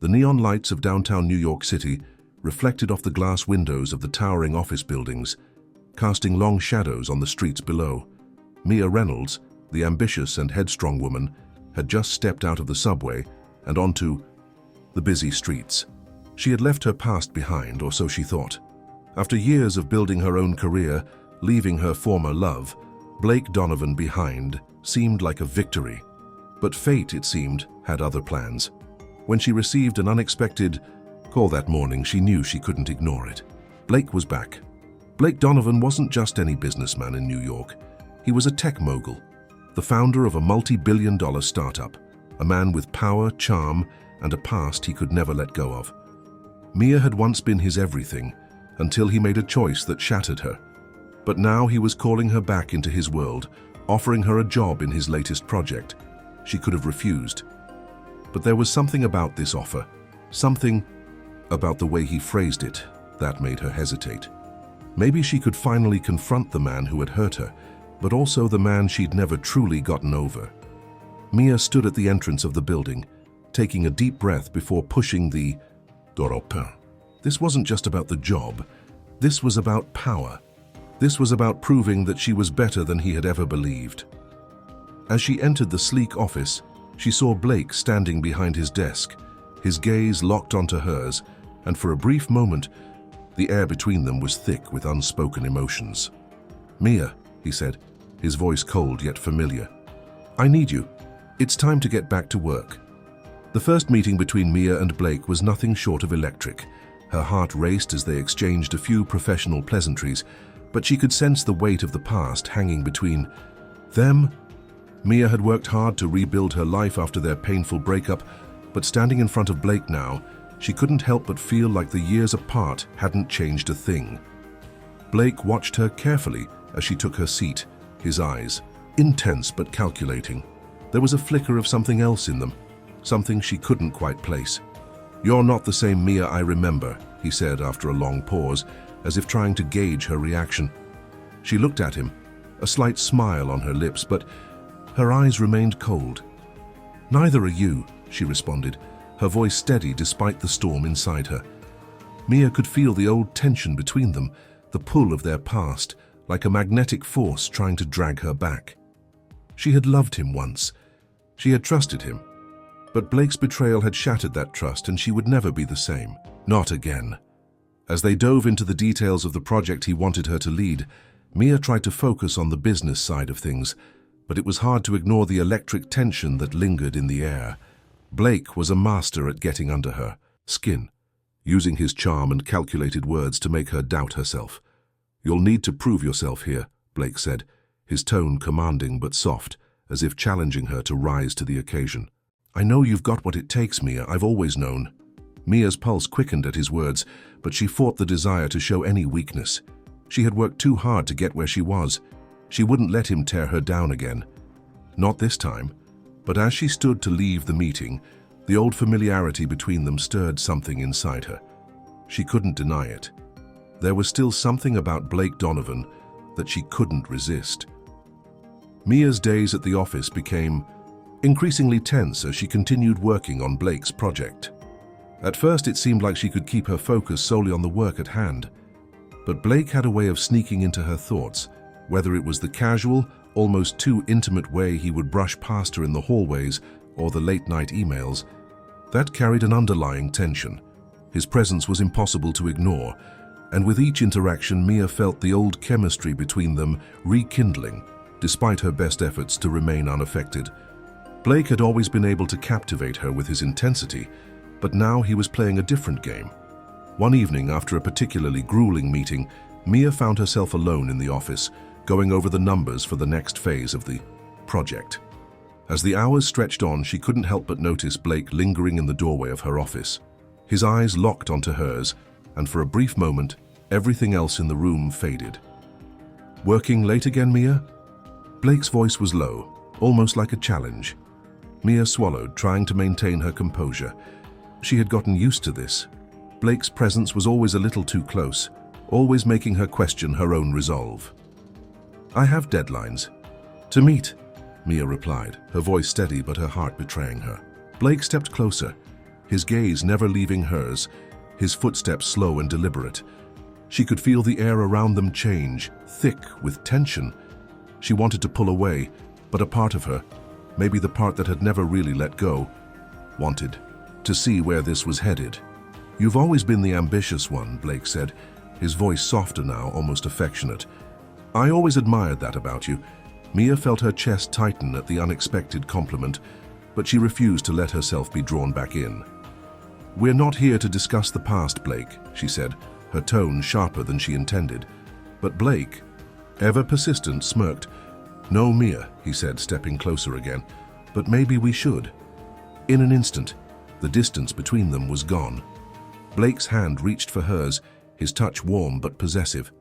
The neon lights of downtown New York City reflected off the glass windows of the towering office buildings, casting long shadows on the streets below. Mia Reynolds, the ambitious and headstrong woman, had just stepped out of the subway and onto the busy streets. She had left her past behind, or so she thought. After years of building her own career, leaving her former love, Blake Donovan behind seemed like a victory. But fate, it seemed, had other plans. When she received an unexpected call that morning, she knew she couldn't ignore it. Blake was back. Blake Donovan wasn't just any businessman in New York. He was a tech mogul, the founder of a multi-billion-dollar startup, a man with power, charm, and a past he could never let go of. Mia had once been his everything, until he made a choice that shattered her. But now he was calling her back into his world, offering her a job in his latest project. She could have refused. But there was something about this offer, something about the way he phrased it, that made her hesitate. Maybe she could finally confront the man who had hurt her, but also the man she'd never truly gotten over. Mia stood at the entrance of the building, taking a deep breath before pushing the door open. This wasn't just about the job. This was about power. This was about proving that she was better than he had ever believed. As she entered the sleek office, she saw Blake standing behind his desk, his gaze locked onto hers, and for a brief moment, the air between them was thick with unspoken emotions. "Mia," he said, his voice cold yet familiar. "I need you. It's time to get back to work." The first meeting between Mia and Blake was nothing short of electric. Her heart raced as they exchanged a few professional pleasantries, but she could sense the weight of the past hanging between them. Mia had worked hard to rebuild her life after their painful breakup, but standing in front of Blake now, she couldn't help but feel like the years apart hadn't changed a thing. Blake watched her carefully as she took her seat, his eyes intense but calculating. There was a flicker of something else in them, something she couldn't quite place. "You're not the same Mia I remember," he said after a long pause, as if trying to gauge her reaction. She looked at him, a slight smile on her lips, but her eyes remained cold. "Neither are you," she responded, her voice steady despite the storm inside her. Mia could feel the old tension between them, the pull of their past, like a magnetic force trying to drag her back. She had loved him once. She had trusted him. But Blake's betrayal had shattered that trust, and she would never be the same. Not again. As they dove into the details of the project he wanted her to lead, Mia tried to focus on the business side of things, but it was hard to ignore the electric tension that lingered in the air. Blake was a master at getting under her skin, using his charm and calculated words to make her doubt herself. "You'll need to prove yourself here," Blake said, his tone commanding but soft, as if challenging her to rise to the occasion. "I know you've got what it takes, Mia. I've always known." Mia's pulse quickened at his words, but she fought the desire to show any weakness. She had worked too hard to get where she was. She wouldn't let him tear her down again. Not this time. But as she stood to leave the meeting, the old familiarity between them stirred something inside her. She couldn't deny it. There was still something about Blake Donovan that she couldn't resist. Mia's days at the office became increasingly tense as she continued working on Blake's project. At first, it seemed like she could keep her focus solely on the work at hand. But Blake had a way of sneaking into her thoughts, whether it was the casual, almost too intimate way he would brush past her in the hallways or the late-night emails. That carried an underlying tension. His presence was impossible to ignore, and with each interaction, Mia felt the old chemistry between them rekindling, despite her best efforts to remain unaffected. Blake had always been able to captivate her with his intensity, but now he was playing a different game. One evening, after a particularly grueling meeting, Mia found herself alone in the office, going over the numbers for the next phase of the project. As the hours stretched on, she couldn't help but notice Blake lingering in the doorway of her office. His eyes locked onto hers, and for a brief moment, everything else in the room faded. "Working late again, Mia?" Blake's voice was low, almost like a challenge. Mia swallowed, trying to maintain her composure. She had gotten used to this. Blake's presence was always a little too close, always making her question her own resolve. "I have deadlines to meet," Mia replied, her voice steady but her heart betraying her. Blake stepped closer, his gaze never leaving hers, his footsteps slow and deliberate. She could feel the air around them change, thick with tension. She wanted to pull away, but a part of her, maybe the part that had never really let go, wanted to see where this was headed. "You've always been the ambitious one," Blake said, his voice softer now, almost affectionate. "I always admired that about you." Mia felt her chest tighten at the unexpected compliment, but she refused to let herself be drawn back in. "We're not here to discuss the past, Blake," she said, her tone sharper than she intended. But Blake, ever persistent, smirked. "No, Mia," he said, stepping closer again, "but maybe we should." In an instant, the distance between them was gone. Blake's hand reached for hers, his touch warm but possessive.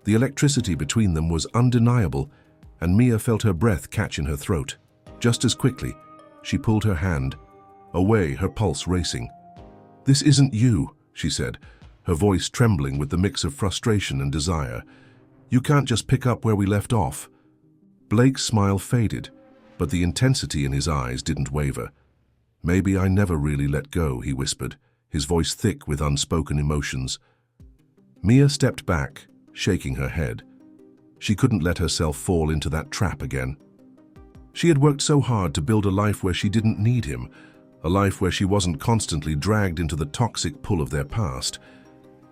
The electricity between them was undeniable, and Mia felt her breath catch in her throat. Just as quickly, she pulled her hand away, her pulse racing. "This isn't you," she said, her voice trembling with the mix of frustration and desire. "You can't just pick up where we left off." Blake's smile faded, but the intensity in his eyes didn't waver. "Maybe I never really let go," he whispered, his voice thick with unspoken emotions. Mia stepped back, shaking her head. She couldn't let herself fall into that trap again. She had worked so hard to build a life where she didn't need him, a life where she wasn't constantly dragged into the toxic pull of their past.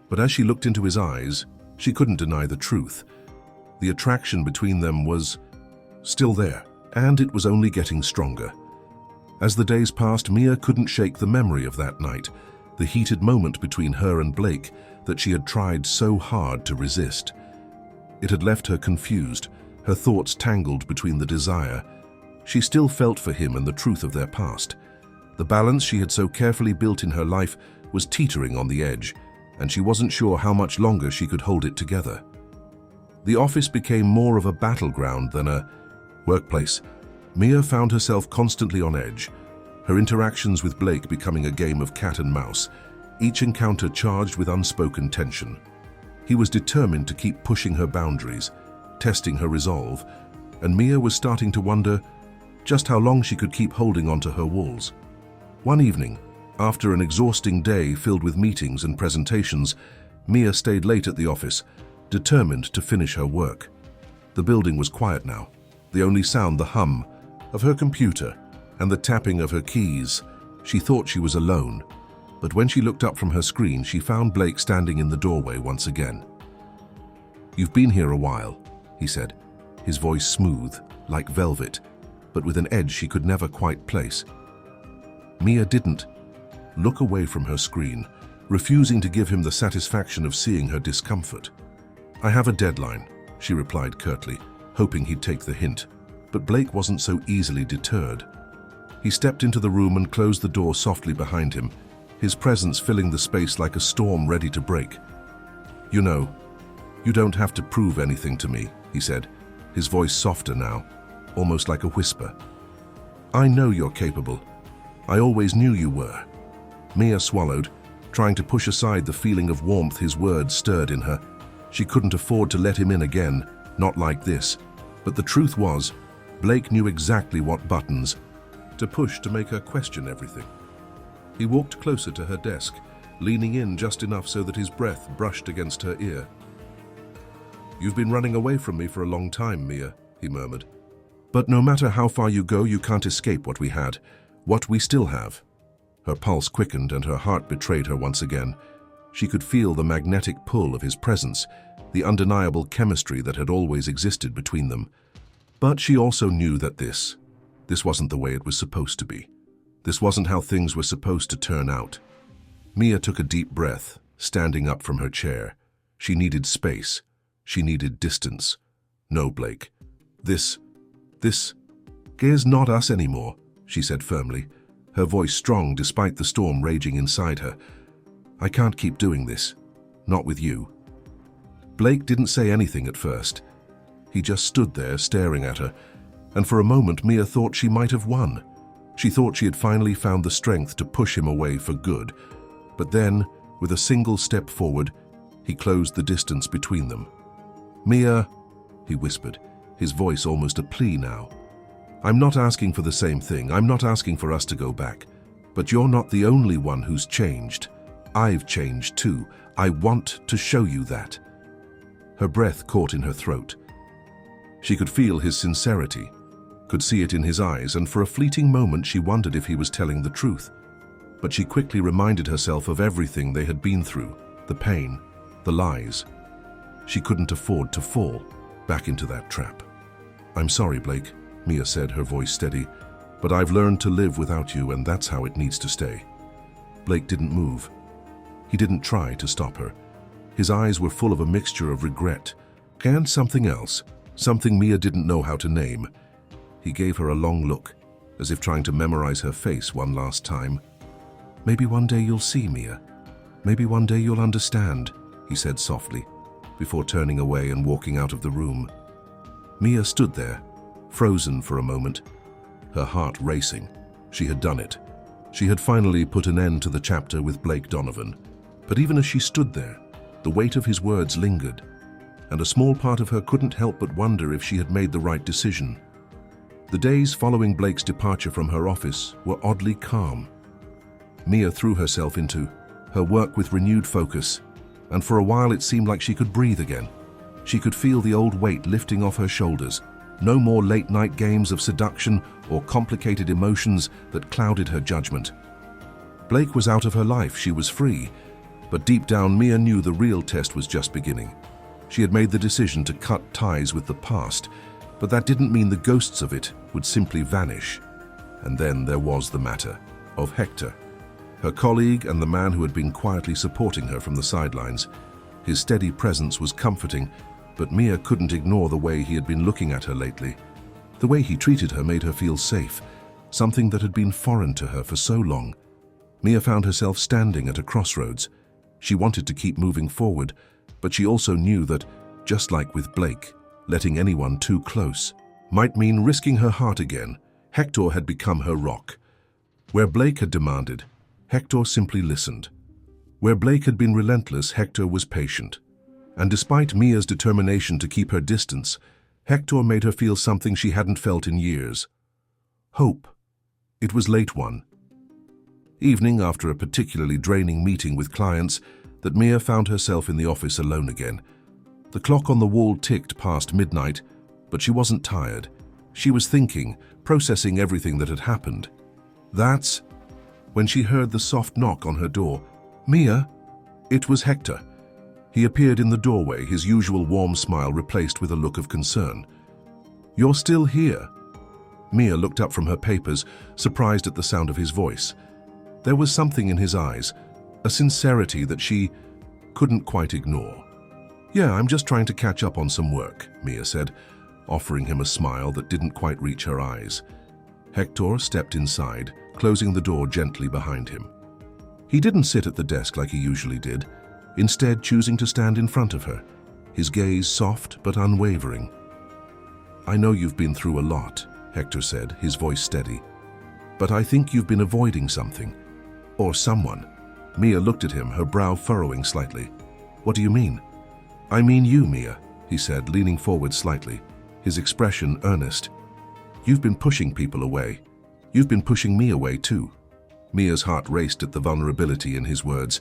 But as she looked into his eyes, she couldn't deny the truth. The attraction between them was still there, and it was only getting stronger. As the days passed, Mia couldn't shake the memory of that night, the heated moment between her and Blake that she had tried so hard to resist. It had left her confused, her thoughts tangled between the desire. She still felt for him and the truth of their past. The balance she had so carefully built in her life was teetering on the edge, and she wasn't sure how much longer she could hold it together. The office became more of a battleground than a workplace. Mia found herself constantly on edge, her interactions with Blake becoming a game of cat and mouse, each encounter charged with unspoken tension. He was determined to keep pushing her boundaries, testing her resolve, and Mia was starting to wonder just how long she could keep holding onto her walls. One evening, after an exhausting day filled with meetings and presentations, Mia stayed late at the office, determined to finish her work. The building was quiet now, the only sound the hum of her computer and the tapping of her keys. She thought she was alone, but when she looked up from her screen, she found Blake standing in the doorway once again. "You've been here a while," he said, his voice smooth, like velvet, but with an edge she could never quite place. Mia didn't look away from her screen, refusing to give him the satisfaction of seeing her discomfort. "I have a deadline," she replied curtly, hoping he'd take the hint. But Blake wasn't so easily deterred. He stepped into the room and closed the door softly behind him, his presence filling the space like a storm ready to break. "You know, you don't have to prove anything to me," he said, his voice softer now, almost like a whisper. "I know you're capable. I always knew you were." Mia swallowed, trying to push aside the feeling of warmth his words stirred in her. She couldn't afford to let him in again, not like this. But the truth was, Blake knew exactly what buttons to push to make her question everything. He walked closer to her desk, leaning in just enough so that his breath brushed against her ear. "You've been running away from me for a long time, Mia," he murmured. "But no matter how far you go, you can't escape what we had, what we still have." Her pulse quickened and her heart betrayed her once again. She could feel the magnetic pull of his presence, the undeniable chemistry that had always existed between them. But she also knew that this wasn't the way it was supposed to be. This wasn't how things were supposed to turn out. Mia took a deep breath, standing up from her chair. She needed space. She needed distance. "No, Blake. This is not us anymore," she said firmly, her voice strong despite the storm raging inside her. "I can't keep doing this. Not with you." Blake didn't say anything at first. He just stood there staring at her, and for a moment Mia thought she might have won. She thought she had finally found the strength to push him away for good. But then, with a single step forward, he closed the distance between them. "Mia," he whispered, his voice almost a plea now. "I'm not asking for the same thing. I'm not asking for us to go back. But you're not the only one who's changed. I've changed too. I want to show you that." Her breath caught in her throat. She could feel his sincerity, could see it in his eyes, and for a fleeting moment she wondered if he was telling the truth. But she quickly reminded herself of everything they had been through, the pain, the lies. She couldn't afford to fall back into that trap. "I'm sorry, Blake," Mia said, her voice steady, "but I've learned to live without you, and that's how it needs to stay." Blake didn't move. He didn't try to stop her. His eyes were full of a mixture of regret and something else, something Mia didn't know how to name. He gave her a long look, as if trying to memorize her face one last time. "Maybe one day you'll see, Mia. Maybe one day you'll understand," he said softly, before turning away and walking out of the room. Mia stood there, frozen for a moment, her heart racing. She had done it. She had finally put an end to the chapter with Blake Donovan. But even as she stood there, the weight of his words lingered, and a small part of her couldn't help but wonder if she had made the right decision. The days following Blake's departure from her office were oddly calm. Mia threw herself into her work with renewed focus, and for a while it seemed like she could breathe again. She could feel the old weight lifting off her shoulders. No more late-night games of seduction or complicated emotions that clouded her judgment. Blake was out of her life, she was free, but deep down Mia knew the real test was just beginning. She had made the decision to cut ties with the past, but that didn't mean the ghosts of it would simply vanish. And then there was the matter of Hector, her colleague and the man who had been quietly supporting her from the sidelines. His steady presence was comforting, but Mia couldn't ignore the way he had been looking at her lately. The way he treated her made her feel safe, something that had been foreign to her for so long. Mia found herself standing at a crossroads. She wanted to keep moving forward, but she also knew that, just like with Blake, letting anyone too close might mean risking her heart again. Hector had become her rock. Where Blake had demanded, Hector simply listened. Where Blake had been relentless, Hector was patient. And despite Mia's determination to keep her distance, Hector made her feel something she hadn't felt in years. Hope. It was late one evening, after a particularly draining meeting with clients, that Mia found herself in the office alone again. The clock on the wall ticked past midnight, but she wasn't tired. She was thinking, processing everything that had happened. That's when she heard the soft knock on her door. "Mia?" It was Hector. He appeared in the doorway, his usual warm smile replaced with a look of concern. "You're still here?" Mia looked up from her papers, surprised at the sound of his voice. There was something in his eyes, a sincerity that she couldn't quite ignore. "Yeah, I'm just trying to catch up on some work," Mia said, offering him a smile that didn't quite reach her eyes. Hector stepped inside, closing the door gently behind him. He didn't sit at the desk like he usually did, instead choosing to stand in front of her, his gaze soft but unwavering. "I know you've been through a lot," Hector said, his voice steady. "But I think you've been avoiding something. Or someone." Mia looked at him, her brow furrowing slightly. "What do you mean?" "I mean you, Mia," he said, leaning forward slightly, his expression earnest. "You've been pushing people away. You've been pushing me away too." Mia's heart raced at the vulnerability in his words.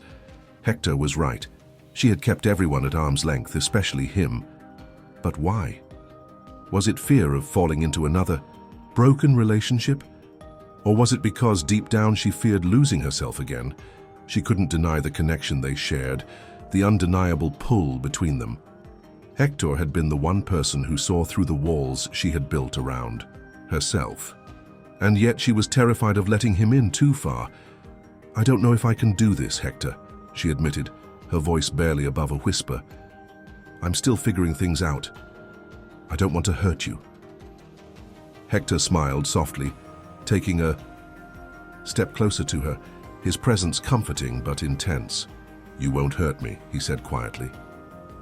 Hector was right. She had kept everyone at arm's length, especially him. But why? Was it fear of falling into another broken relationship? Or was it because deep down she feared losing herself again? She couldn't deny the connection they shared, the undeniable pull between them. Hector had been the one person who saw through the walls she had built around herself. And yet she was terrified of letting him in too far. "I don't know if I can do this, Hector," she admitted, her voice barely above a whisper. "I'm still figuring things out. I don't want to hurt you." Hector smiled softly, taking a step closer to her, his presence comforting but intense. "You won't hurt me," he said quietly.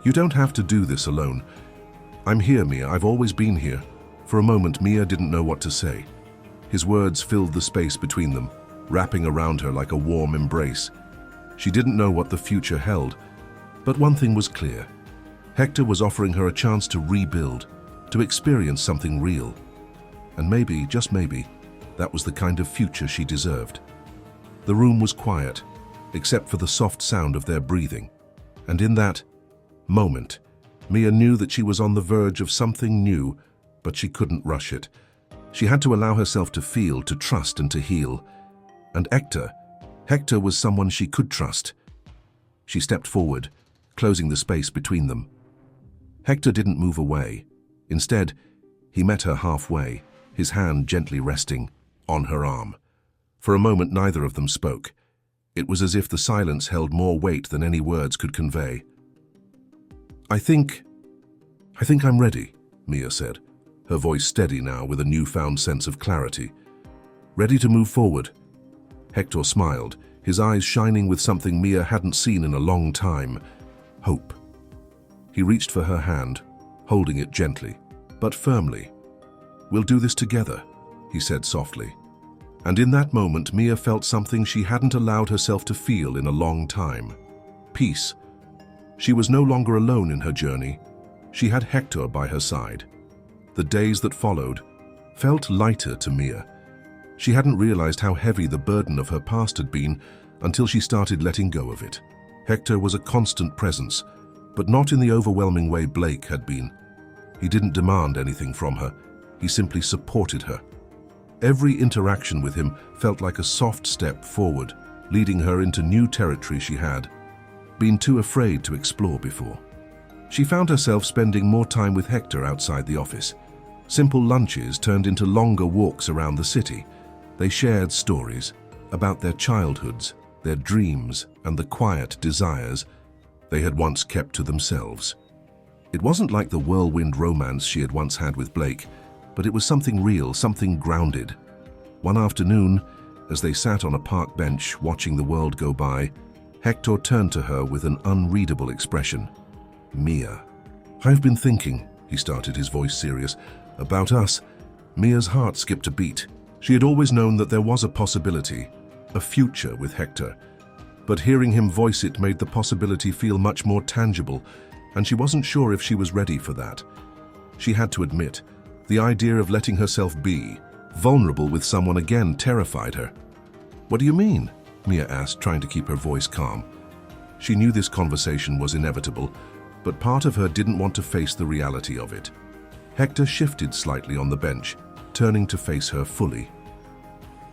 "You don't have to do this alone. I'm here, Mia. I've always been here." For a moment, Mia didn't know what to say. His words filled the space between them, wrapping around her like a warm embrace. She didn't know what the future held, but one thing was clear. Hector was offering her a chance to rebuild, to experience something real. And maybe, just maybe, that was the kind of future she deserved. The room was quiet, except for the soft sound of their breathing. And in that moment, Mia knew that she was on the verge of something new, but she couldn't rush it. She had to allow herself to feel, to trust, and to heal. And Hector was someone she could trust. She stepped forward, closing the space between them. Hector didn't move away. Instead, he met her halfway, his hand gently resting on her arm. For a moment, neither of them spoke. It was as if the silence held more weight than any words could convey. I think I'm ready, Mia said, her voice steady now with a newfound sense of clarity. Ready to move forward? Hector smiled, his eyes shining with something Mia hadn't seen in a long time: hope. He reached for her hand, holding it gently, but firmly. We'll do this together, he said softly. And in that moment, Mia felt something she hadn't allowed herself to feel in a long time: peace. She was no longer alone in her journey. She had Hector by her side. The days that followed felt lighter to Mia. She hadn't realized how heavy the burden of her past had been until she started letting go of it. Hector was a constant presence, but not in the overwhelming way Blake had been. He didn't demand anything from her. He simply supported her. Every interaction with him felt like a soft step forward, leading her into new territory she had been too afraid to explore before. She found herself spending more time with Hector outside the office. Simple lunches turned into longer walks around the city. They shared stories about their childhoods, their dreams, and the quiet desires they had once kept to themselves. It wasn't like the whirlwind romance she had once had with Blake, but it was something real, something grounded. One afternoon, as they sat on a park bench watching the world go by, Hector turned to her with an unreadable expression. Mia. I've been thinking, he started, his voice serious, about us. Mia's heart skipped a beat. She had always known that there was a possibility, a future with Hector. But hearing him voice it made the possibility feel much more tangible, and she wasn't sure if she was ready for that. She had to admit, the idea of letting herself be vulnerable with someone again terrified her. What do you mean? Mia asked, trying to keep her voice calm. She knew this conversation was inevitable, but part of her didn't want to face the reality of it. Hector shifted slightly on the bench, turning to face her fully.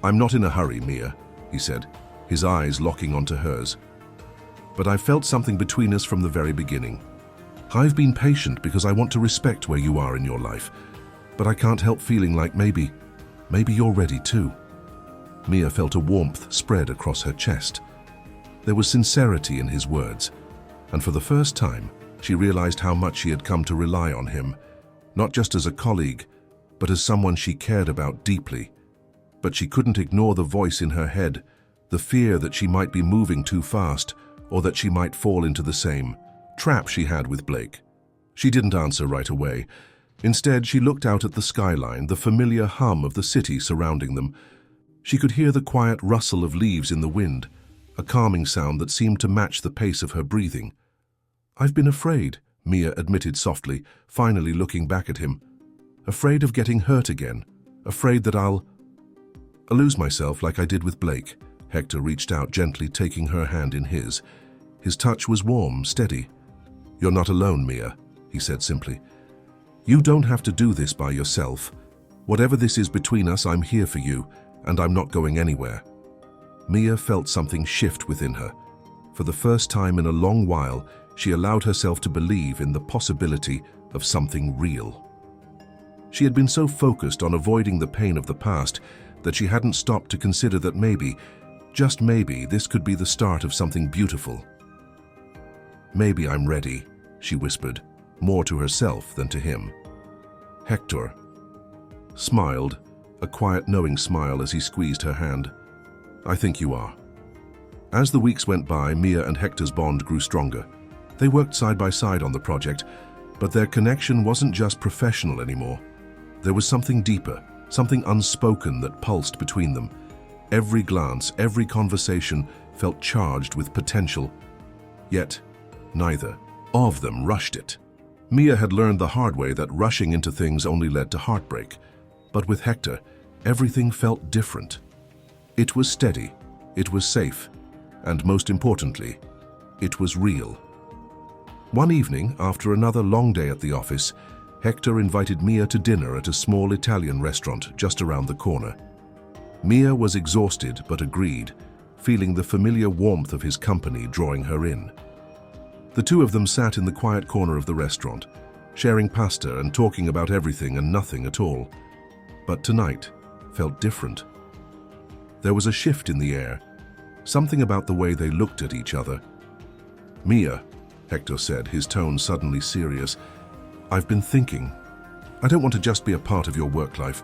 I'm not in a hurry, Mia, he said, his eyes locking onto hers. But I've felt something between us from the very beginning. I've been patient because I want to respect where you are in your life, but I can't help feeling like maybe you're ready too. Mia felt a warmth spread across her chest. There was sincerity in his words, and for the first time, she realized how much she had come to rely on him, not just as a colleague, but as someone she cared about deeply. But she couldn't ignore the voice in her head, the fear that she might be moving too fast, or that she might fall into the same trap she had with Blake. She didn't answer right away. Instead, she looked out at the skyline, the familiar hum of the city surrounding them. She could hear the quiet rustle of leaves in the wind, a calming sound that seemed to match the pace of her breathing. I've been afraid, Mia admitted softly, finally looking back at him. Afraid of getting hurt again, afraid that I'll lose myself like I did with Blake. Hector reached out gently, taking her hand in his. His touch was warm, steady. You're not alone, Mia, he said simply. You don't have to do this by yourself. Whatever this is between us, I'm here for you, and I'm not going anywhere. Mia felt something shift within her. For the first time in a long while, she allowed herself to believe in the possibility of something real. She had been so focused on avoiding the pain of the past that she hadn't stopped to consider that maybe, just maybe, this could be the start of something beautiful. Maybe I'm ready, she whispered, more to herself than to him. Hector smiled, a quiet, knowing smile as he squeezed her hand. I think you are. As the weeks went by, Mia and Hector's bond grew stronger. They worked side by side on the project, but their connection wasn't just professional anymore. There was something deeper, something unspoken that pulsed between them. Every glance, every conversation felt charged with potential, yet neither of them rushed it. Mia had learned the hard way that rushing into things only led to heartbreak. But with Hector, everything felt different. It was steady. It was safe, and most importantly, it was real. One evening, after another long day at the office, Hector invited Mia to dinner at a small Italian restaurant just around the corner. Mia was exhausted but agreed, feeling the familiar warmth of his company drawing her in. The two of them sat in the quiet corner of the restaurant, sharing pasta and talking about everything and nothing at all. But tonight felt different. There was a shift in the air, something about the way they looked at each other. "Mia," Hector said, his tone suddenly serious, "I've been thinking. I don't want to just be a part of your work life.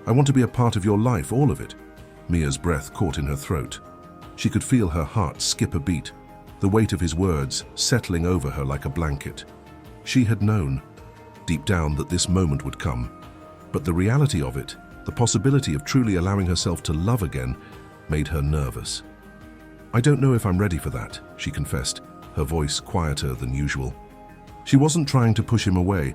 I want to be a part of your life, all of it." Mia's breath caught in her throat. She could feel her heart skip a beat, the weight of his words settling over her like a blanket. She had known, deep down, that this moment would come. But the reality of it, the possibility of truly allowing herself to love again, made her nervous. "I don't know if I'm ready for that," she confessed, her voice quieter than usual. She wasn't trying to push him away,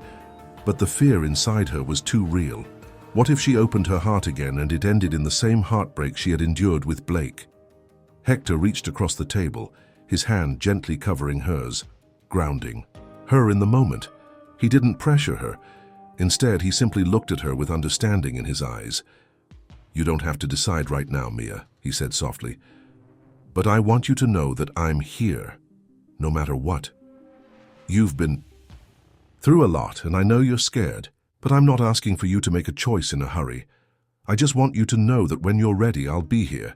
but the fear inside her was too real. What if she opened her heart again and it ended in the same heartbreak she had endured with Blake? Hector reached across the table, his hand gently covering hers, grounding her in the moment. He didn't pressure her. Instead, he simply looked at her with understanding in his eyes. "You don't have to decide right now, Mia," he said softly. "But I want you to know that I'm here, no matter what. You've been through a lot, and I know you're scared, but I'm not asking for you to make a choice in a hurry. I just want you to know that when you're ready, I'll be here."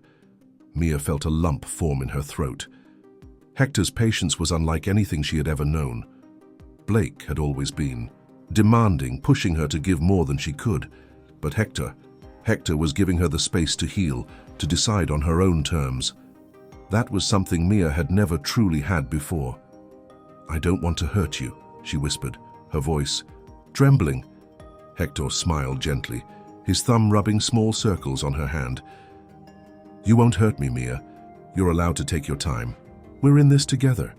Mia felt a lump form in her throat. Hector's patience was unlike anything she had ever known. Blake had always been demanding, pushing her to give more than she could. But Hector was giving her the space to heal, to decide on her own terms. That was something Mia had never truly had before. "I don't want to hurt you," she whispered, her voice trembling. Hector smiled gently, his thumb rubbing small circles on her hand. "You won't hurt me, Mia. You're allowed to take your time. We're in this together."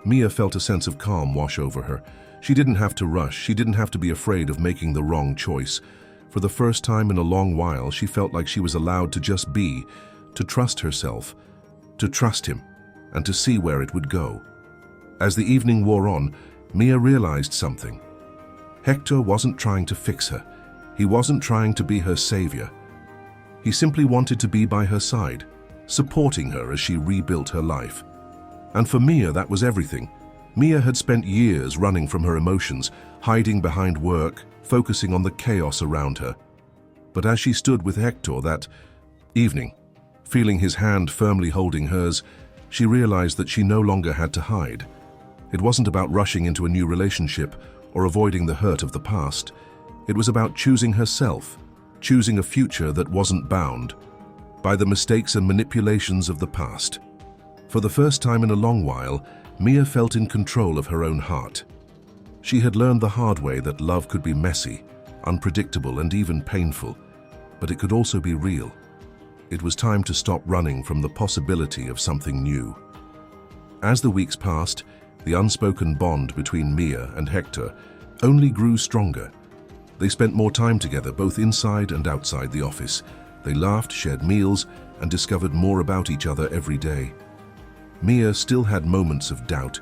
Mia felt a sense of calm wash over her. She didn't have to rush. She didn't have to be afraid of making the wrong choice. For the first time in a long while, she felt like she was allowed to just be, to trust herself, to trust him, and to see where it would go. As the evening wore on, Mia realized something. Hector wasn't trying to fix her. He wasn't trying to be her savior. He simply wanted to be by her side, supporting her as she rebuilt her life. And for Mia, that was everything. Mia had spent years running from her emotions, hiding behind work, focusing on the chaos around her. But as she stood with Hector that evening, feeling his hand firmly holding hers, she realized that she no longer had to hide. It wasn't about rushing into a new relationship or avoiding the hurt of the past. It was about choosing herself, choosing a future that wasn't bound by the mistakes and manipulations of the past. For the first time in a long while, Mia felt in control of her own heart. She had learned the hard way that love could be messy, unpredictable, and even painful, but it could also be real. It was time to stop running from the possibility of something new. As the weeks passed, the unspoken bond between Mia and Hector only grew stronger. They spent more time together, both inside and outside the office. They laughed, shared meals, and discovered more about each other every day. Mia still had moments of doubt,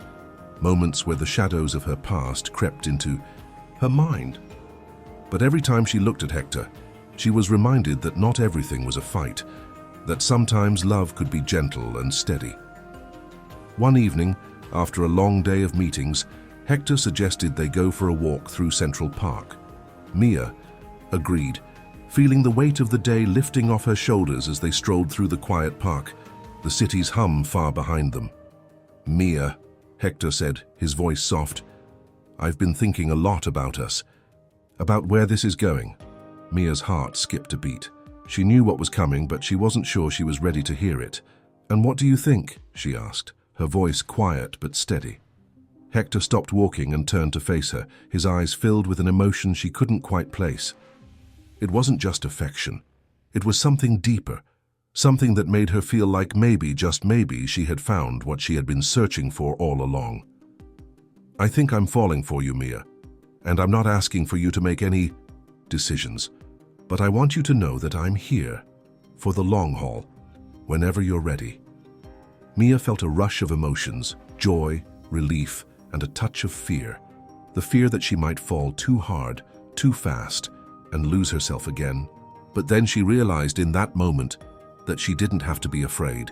moments where the shadows of her past crept into her mind. But every time she looked at Hector, she was reminded that not everything was a fight, that sometimes love could be gentle and steady. One evening, after a long day of meetings, Hector suggested they go for a walk through Central Park. Mia agreed, feeling the weight of the day lifting off her shoulders as they strolled through the quiet park, the city's hum far behind them. "Mia," Hector said, his voice soft, "I've been thinking a lot about us, about where this is going." Mia's heart skipped a beat. She knew what was coming, but she wasn't sure she was ready to hear it. "And what do you think?" she asked, her voice quiet but steady. Hector stopped walking and turned to face her, his eyes filled with an emotion she couldn't quite place. It wasn't just affection. It was something deeper, something that made her feel like maybe, just maybe, she had found what she had been searching for all along. "I think I'm falling for you, Mia, and I'm not asking for you to make any decisions, but I want you to know that I'm here for the long haul. Whenever you're ready." Mia felt a rush of emotions, joy, relief, and a touch of fear. The fear that she might fall too hard, too fast, and lose herself again. But then she realized in that moment that she didn't have to be afraid.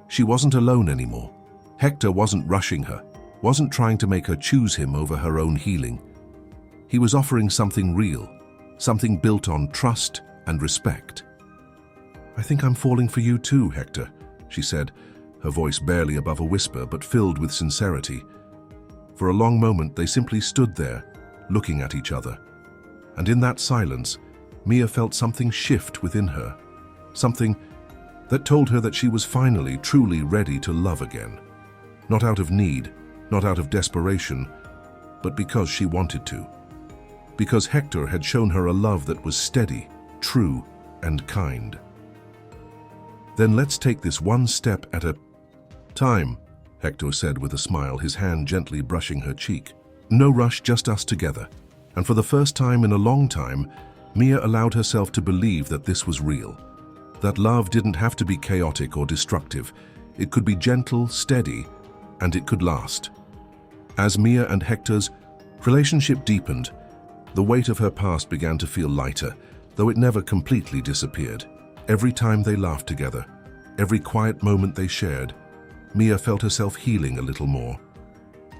She wasn't alone anymore. Hector wasn't rushing her, wasn't trying to make her choose him over her own healing. He was offering something real, something built on trust and respect. "I think I'm falling for you too, Hector," she said, her voice barely above a whisper but filled with sincerity. For a long moment they simply stood there, looking at each other. And in that silence, Mia felt something shift within her, something that told her that she was finally, truly ready to love again. Not out of need, not out of desperation, but because she wanted to. Because Hector had shown her a love that was steady, true, and kind. "Then let's take this one step at a time," Hector said with a smile, his hand gently brushing her cheek. "No rush, just us together." And for the first time in a long time, Mia allowed herself to believe that this was real. That love didn't have to be chaotic or destructive. It could be gentle, steady, and it could last. As Mia and Hector's relationship deepened, the weight of her past began to feel lighter, though it never completely disappeared. Every time they laughed together, every quiet moment they shared, Mia felt herself healing a little more.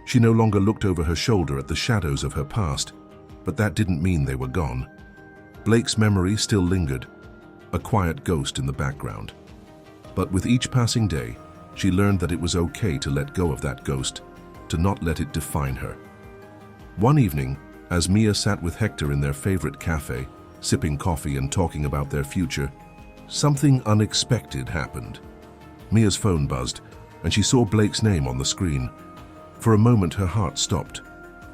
She no longer looked over her shoulder at the shadows of her past, but that didn't mean they were gone. Blake's memory still lingered, a quiet ghost in the background. But with each passing day, she learned that it was okay to let go of that ghost, to not let it define her. One evening, as Mia sat with Hector in their favorite cafe, sipping coffee and talking about their future, something unexpected happened. Mia's phone buzzed, and she saw Blake's name on the screen. For a moment, her heart stopped.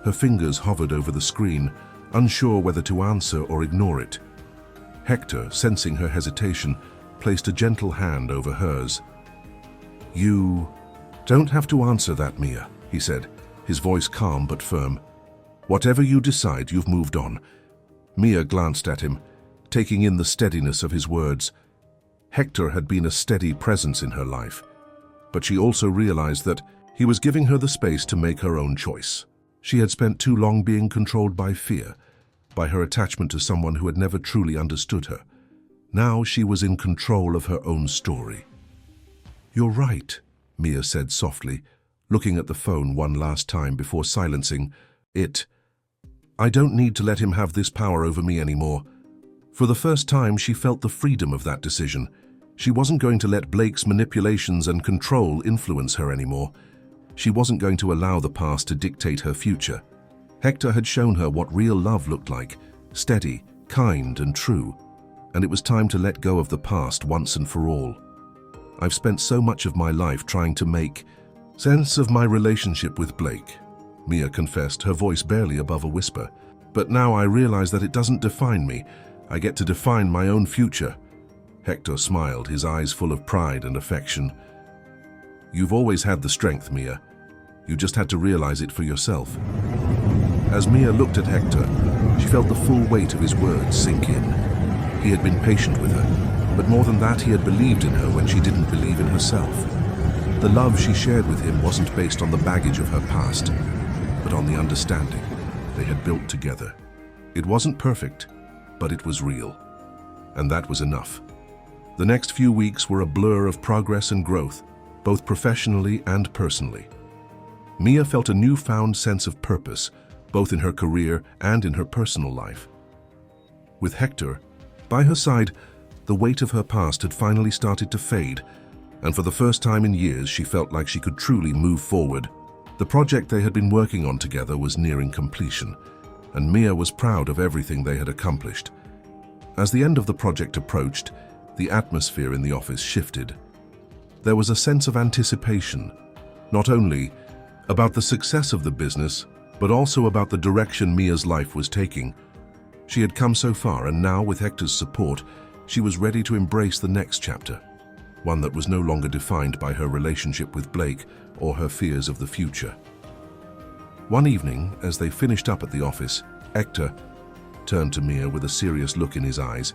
Her fingers hovered over the screen, unsure whether to answer or ignore it. Hector, sensing her hesitation, placed a gentle hand over hers. "You don't have to answer that, Mia," he said, his voice calm but firm. "Whatever you decide, you've moved on." Mia glanced at him, taking in the steadiness of his words. Hector had been a steady presence in her life, but she also realized that he was giving her the space to make her own choice. She had spent too long being controlled by fear, by her attachment to someone who had never truly understood her. Now she was in control of her own story. "You're right," Mia said softly, looking at the phone one last time before silencing it. "I don't need to let him have this power over me anymore." For the first time, she felt the freedom of that decision. She wasn't going to let Blake's manipulations and control influence her anymore. She wasn't going to allow the past to dictate her future. Hector had shown her what real love looked like, steady, kind, and true. And it was time to let go of the past once and for all. "I've spent so much of my life trying to make sense of my relationship with Blake," Mia confessed, her voice barely above a whisper. "But now I realize that it doesn't define me. I get to define my own future." Hector smiled, his eyes full of pride and affection. "You've always had the strength, Mia. You just had to realize it for yourself." As Mia looked at Hector, she felt the full weight of his words sink in. He had been patient with her, but more than that, he had believed in her when she didn't believe in herself. The love she shared with him wasn't based on the baggage of her past, but on the understanding they had built together. It wasn't perfect, but it was real. And that was enough. The next few weeks were a blur of progress and growth, both professionally and personally. Mia felt a newfound sense of purpose, both in her career and in her personal life. With Hector by her side, the weight of her past had finally started to fade, and for the first time in years she felt like she could truly move forward. The project they had been working on together was nearing completion, and Mia was proud of everything they had accomplished. As the end of the project approached, the atmosphere in the office shifted. There was a sense of anticipation, not only about the success of the business, but also about the direction Mia's life was taking. She had come so far, and now, with Hector's support, she was ready to embrace the next chapter, one that was no longer defined by her relationship with Blake or her fears of the future. One evening, as they finished up at the office, Hector turned to Mia with a serious look in his eyes.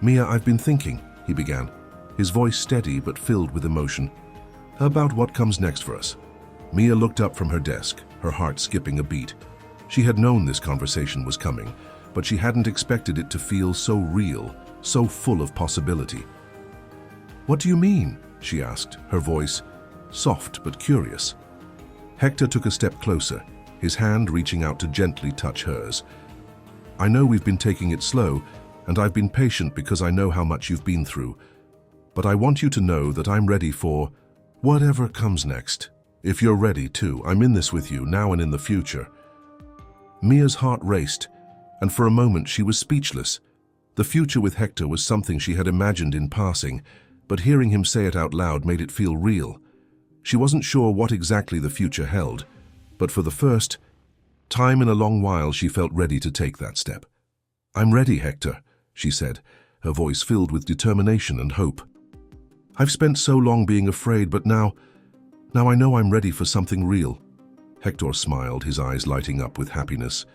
"Mia, I've been thinking," he began. his voice steady but filled with emotion. "About what comes next for us?" Mia looked up from her desk, her heart skipping a beat. She had known this conversation was coming, but she hadn't expected it to feel so real, so full of possibility. "What do you mean?" she asked, her voice soft but curious. Hector took a step closer, his hand reaching out to gently touch hers. "I know we've been taking it slow, and I've been patient because I know how much you've been through. But I want you to know that I'm ready for whatever comes next. If you're ready too, I'm in this with you, now and in the future." Mia's heart raced, and for a moment she was speechless. The future with Hector was something she had imagined in passing, but hearing him say it out loud made it feel real. She wasn't sure what exactly the future held, but for the first time in a long while she felt ready to take that step. "I'm ready, Hector," she said, her voice filled with determination and hope. "I've spent so long being afraid, but now I know I'm ready for something real." Hector smiled, his eyes lighting up with happiness.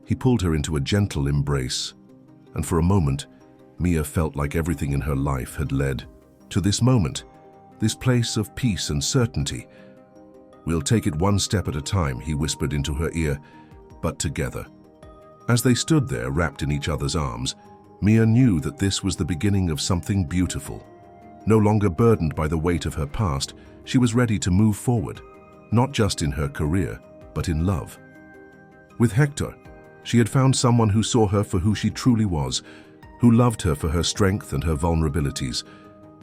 He pulled her into a gentle embrace, and for a moment, Mia felt like everything in her life had led to this moment, this place of peace and certainty. "We'll take it one step at a time," he whispered into her ear, "but together." As they stood there, wrapped in each other's arms, Mia knew that this was the beginning of something beautiful. No longer burdened by the weight of her past, she was ready to move forward, not just in her career, but in love. With Hector, she had found someone who saw her for who she truly was, who loved her for her strength and her vulnerabilities,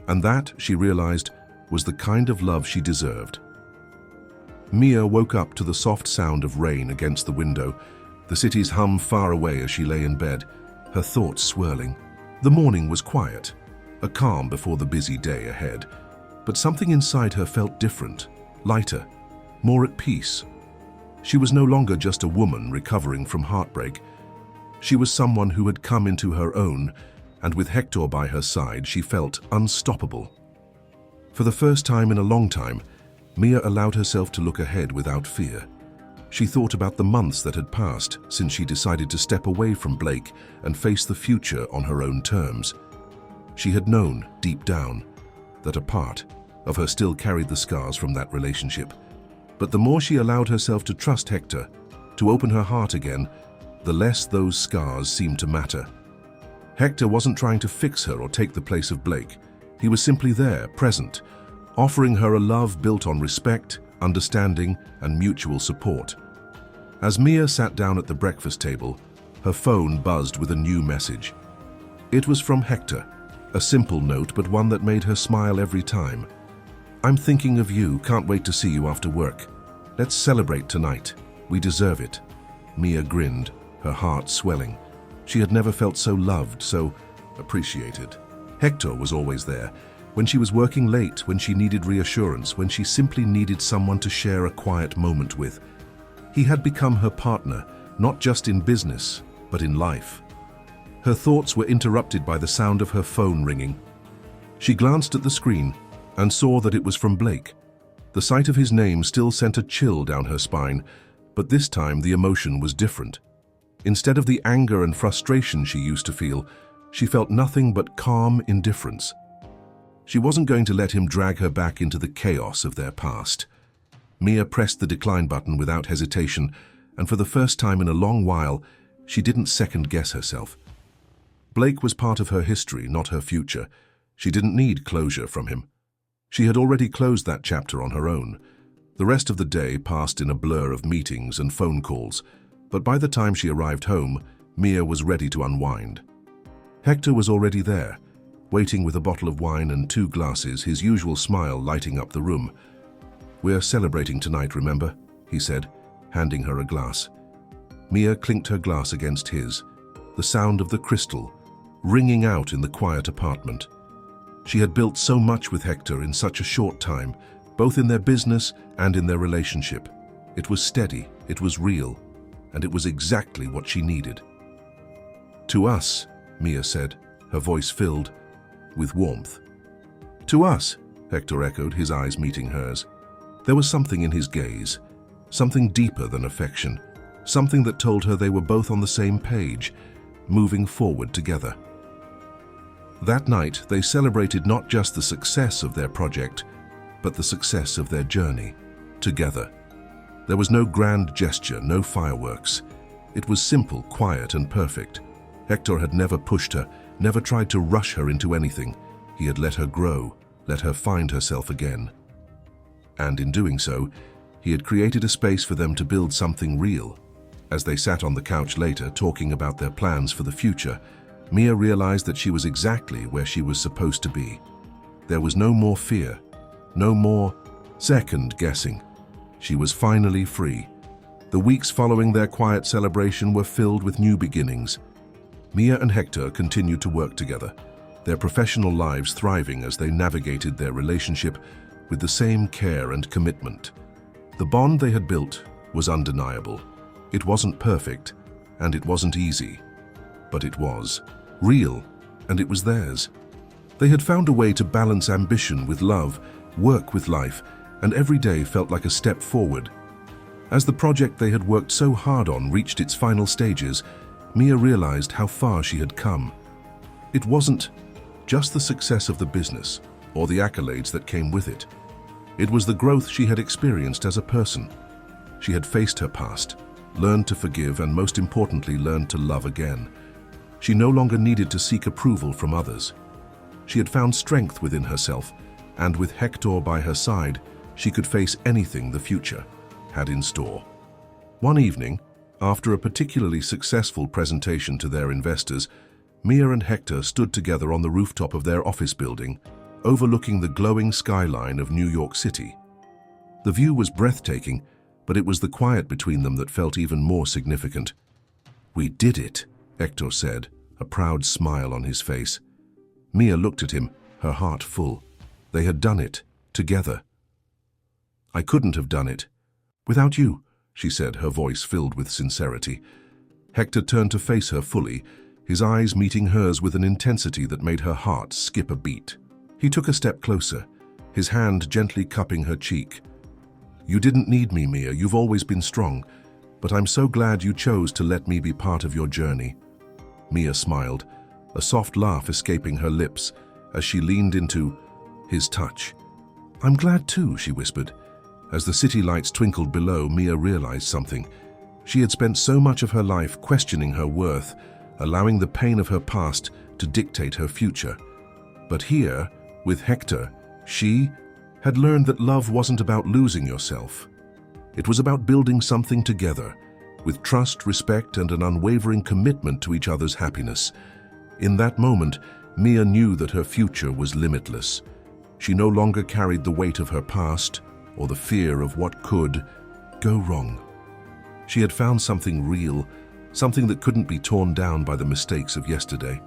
and that, she realized, was the kind of love she deserved. Mia woke up to the soft sound of rain against the window, the city's hum far away as she lay in bed, her thoughts swirling. The morning was quiet, a calm before the busy day ahead, but something inside her felt different, lighter, more at peace. She was no longer just a woman recovering from heartbreak. She was someone who had come into her own, and with Hector by her side, she felt unstoppable. For the first time in a long time, Mia allowed herself to look ahead without fear. She thought about the months that had passed since she decided to step away from Blake and face the future on her own terms. She had known, deep down, that a part of her still carried the scars from that relationship. But the more she allowed herself to trust Hector, to open her heart again, the less those scars seemed to matter. Hector wasn't trying to fix her or take the place of Blake. He was simply there, present, offering her a love built on respect, understanding, and mutual support. As Mia sat down at the breakfast table, her phone buzzed with a new message. It was from Hector, a simple note but one that made her smile every time. "I'm thinking of you, can't wait to see you after work. Let's celebrate tonight. We deserve it." Mia grinned, her heart swelling. She had never felt so loved, so appreciated. Hector was always there, when she was working late, when she needed reassurance, when she simply needed someone to share a quiet moment with. He had become her partner, not just in business, but in life. Her thoughts were interrupted by the sound of her phone ringing. She glanced at the screen and saw that it was from Blake. The sight of his name still sent a chill down her spine, but this time the emotion was different. Instead of the anger and frustration she used to feel, she felt nothing but calm indifference. She wasn't going to let him drag her back into the chaos of their past. Mia pressed the decline button without hesitation, and for the first time in a long while, she didn't second-guess herself. Blake was part of her history, not her future. She didn't need closure from him. She had already closed that chapter on her own. The rest of the day passed in a blur of meetings and phone calls, but by the time she arrived home, Mia was ready to unwind. Hector was already there, waiting with a bottle of wine and 2 glasses, his usual smile lighting up the room. "We're celebrating tonight, remember?" he said, handing her a glass. Mia clinked her glass against his, the sound of the crystal ringing out in the quiet apartment. She had built so much with Hector in such a short time, both in their business and in their relationship. It was steady, it was real, and it was exactly what she needed. "To us," Mia said, her voice filled with warmth. "To us," Hector echoed, his eyes meeting hers. There was something in his gaze, something deeper than affection, something that told her they were both on the same page, moving forward together. That night, they celebrated not just the success of their project, but the success of their journey, together. There was no grand gesture, no fireworks. It was simple, quiet, and perfect. Hector had never pushed her, never tried to rush her into anything. He had let her grow, let her find herself again. And in doing so, he had created a space for them to build something real. As they sat on the couch later, talking about their plans for the future, Mia realized that she was exactly where she was supposed to be. There was no more fear, no more second guessing. She was finally free. The weeks following their quiet celebration were filled with new beginnings. Mia and Hector continued to work together, their professional lives thriving as they navigated their relationship with the same care and commitment. The bond they had built was undeniable. It wasn't perfect, and it wasn't easy, but it was real, and it was theirs. They had found a way to balance ambition with love, work with life, and every day felt like a step forward. As the project they had worked so hard on reached its final stages, Mia realized how far she had come. It wasn't just the success of the business or the accolades that came with it. It was the growth she had experienced as a person. She had faced her past, learned to forgive, and most importantly, learned to love again. She no longer needed to seek approval from others. She had found strength within herself, and with Hector by her side, she could face anything the future had in store. One evening, after a particularly successful presentation to their investors, Mia and Hector stood together on the rooftop of their office building, overlooking the glowing skyline of New York City. The view was breathtaking, but it was the quiet between them that felt even more significant. "We did it," Hector said, a proud smile on his face. Mia looked at him, her heart full. They had done it, together. "I couldn't have done it without you," she said, her voice filled with sincerity. Hector turned to face her fully, his eyes meeting hers with an intensity that made her heart skip a beat. He took a step closer, his hand gently cupping her cheek. "You didn't need me, Mia. You've always been strong, but I'm so glad you chose to let me be part of your journey." Mia smiled, a soft laugh escaping her lips as she leaned into his touch. "I'm glad too," she whispered. As the city lights twinkled below, Mia realized something. She had spent so much of her life questioning her worth, allowing the pain of her past to dictate her future. But here, with Hector, she had learned that love wasn't about losing yourself. It was about building something together, with trust, respect, and an unwavering commitment to each other's happiness. In that moment, Mia knew that her future was limitless. She no longer carried the weight of her past or the fear of what could go wrong. She had found something real, something that couldn't be torn down by the mistakes of yesterday.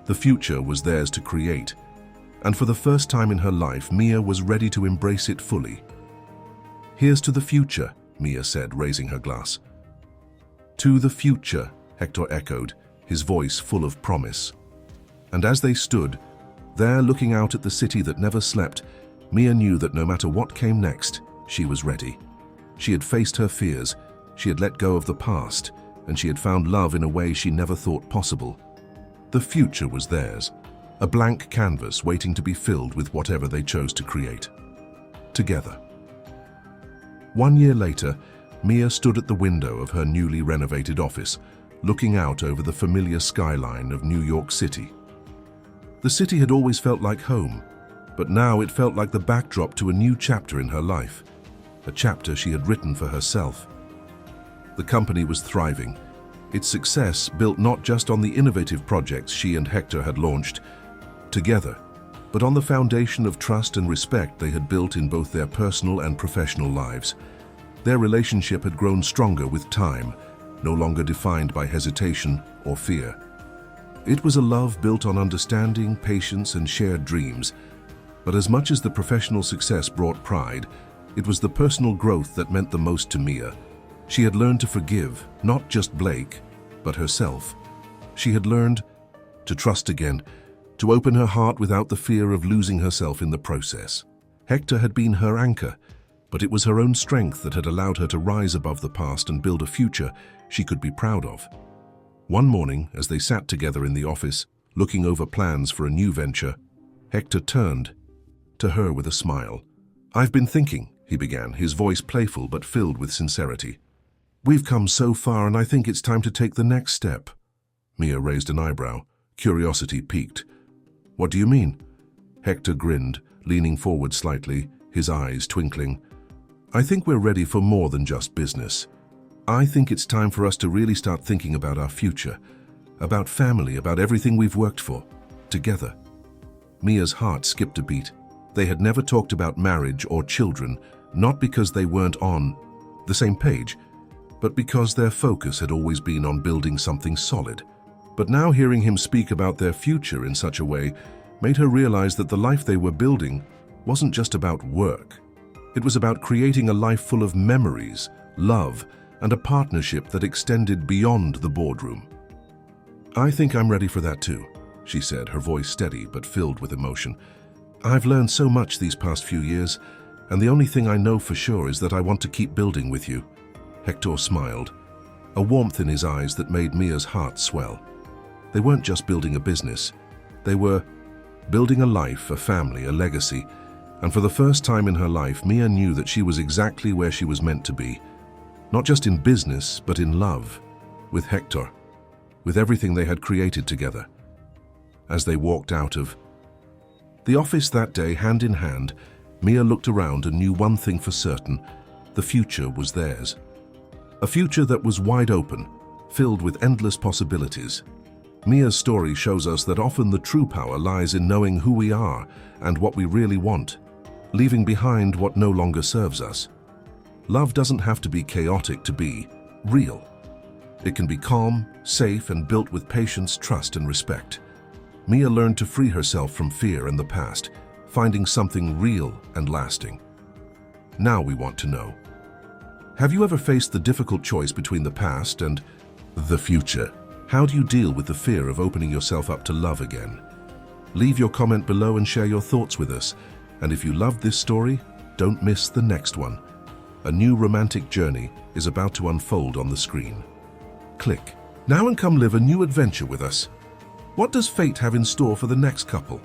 The future was theirs to create, and for the first time in her life, Mia was ready to embrace it fully. "Here's to the future," Mia said, raising her glass. "To the future," Hector echoed, his voice full of promise. And as they stood, there looking out at the city that never slept, Mia knew that no matter what came next, she was ready. She had faced her fears, she had let go of the past, and she had found love in a way she never thought possible. The future was theirs, a blank canvas waiting to be filled with whatever they chose to create. Together. 1 year later, Mia stood at the window of her newly renovated office, looking out over the familiar skyline of New York City. The city had always felt like home, but now it felt like the backdrop to a new chapter in her life, a chapter she had written for herself. The company was thriving, its success built not just on the innovative projects she and Hector had launched together, but on the foundation of trust and respect they had built in both their personal and professional lives. Their relationship had grown stronger with time, no longer defined by hesitation or fear. It was a love built on understanding, patience, and shared dreams. But as much as the professional success brought pride, it was the personal growth that meant the most to Mia. She had learned to forgive, not just Blake, but herself. She had learned to trust again, to open her heart without the fear of losing herself in the process. Hector had been her anchor, but it was her own strength that had allowed her to rise above the past and build a future she could be proud of. One morning, as they sat together in the office, looking over plans for a new venture. Hector turned to her with a smile. "I've been thinking," he began, his voice playful but filled with sincerity. "We've come so far, and I think it's time to take the next step." Mia raised an eyebrow, curiosity piqued. "What do you mean?" Hector grinned, leaning forward slightly, his eyes twinkling. "I think we're ready for more than just business. I think it's time for us to really start thinking about our future, about family, about everything we've worked for, together." Mia's heart skipped a beat. They had never talked about marriage or children, not because they weren't on the same page, but because their focus had always been on building something solid. But now hearing him speak about their future in such a way made her realize that the life they were building wasn't just about work. It was about creating a life full of memories, love, and a partnership that extended beyond the boardroom. "I think I'm ready for that too," she said, her voice steady but filled with emotion. "I've learned so much these past few years, and the only thing I know for sure is that I want to keep building with you." Hector smiled, a warmth in his eyes that made Mia's heart swell. They weren't just building a business. They were building a life, a family, a legacy. And for the first time in her life, Mia knew that she was exactly where she was meant to be. Not just in business, but in love, with Hector, with everything they had created together. As they walked out of the office that day, hand in hand, Mia looked around and knew one thing for certain: the future was theirs. A future that was wide open, filled with endless possibilities. Mia's story shows us that often the true power lies in knowing who we are and what we really want, leaving behind what no longer serves us. Love doesn't have to be chaotic to be real. It can be calm, safe, and built with patience, trust, and respect. Mia learned to free herself from fear and the past, finding something real and lasting. Now we want to know: have you ever faced the difficult choice between the past and the future? How do you deal with the fear of opening yourself up to love again? Leave your comment below and share your thoughts with us. And if you loved this story, don't miss the next one. A new romantic journey is about to unfold on the screen. Click now and come live a new adventure with us. What does fate have in store for the next couple?